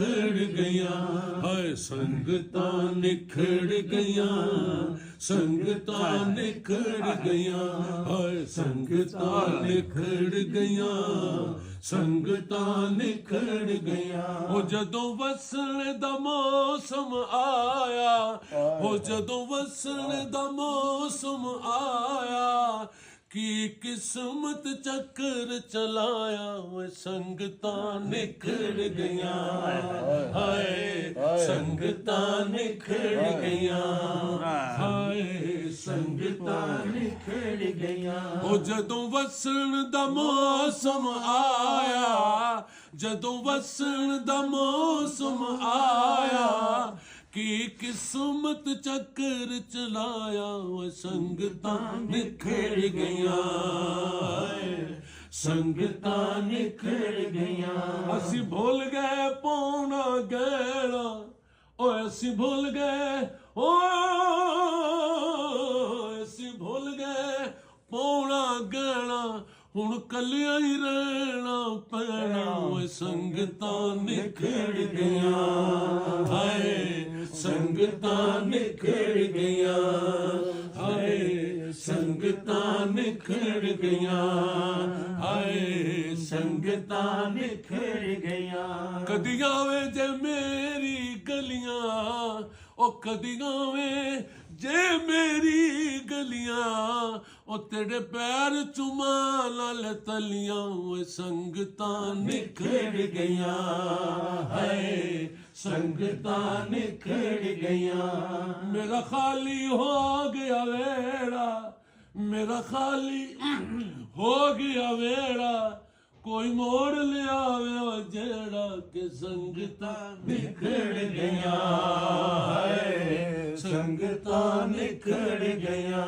निखड़ गया हाय संगतां निखड़ गया संगतां निखड़ गया हाय संगतां निखड़ गया संगतां निखड़ गया ओ जदों वसण दा मौसम आया ओ जदों वसण दा मौसम आया की किस्मत चक्कर चलाया वो संगतां निखड़ गया हाय संगतां निखड़ गया हाय संगतां निखड़ गया ओ जदों वसण दा मौसम आया जदों वसण दा मौसम आया की किस्मत चक्कर चलाया वो संगतां निखड़ गया संगतां निखड़ गया असी भूल गए पौना गहना ओ असी भूल गए ओ असी भूल गए पौना गहना हुण कलिया ही रहना पैना वो संगतां निखड़ गया हाय संगतां निखड़ गया हाय संगतां निखड़ गया हाय संगतां निखड़ गया कदी आवे जे मेरी गलियां ओ कदी आवे जे मेरी गलियां ओ तेरे पैर चुमा लाल तलियां वो संगतां निखड़ गया है संगतां निखड़ गया मेरा खाली हो गया वेड़ा मेरा खाली हो गया वेड़ा कोई मोड़ ले आवे जेड़ा के संगतां निखड़ गया है संगतां निखड़ गया।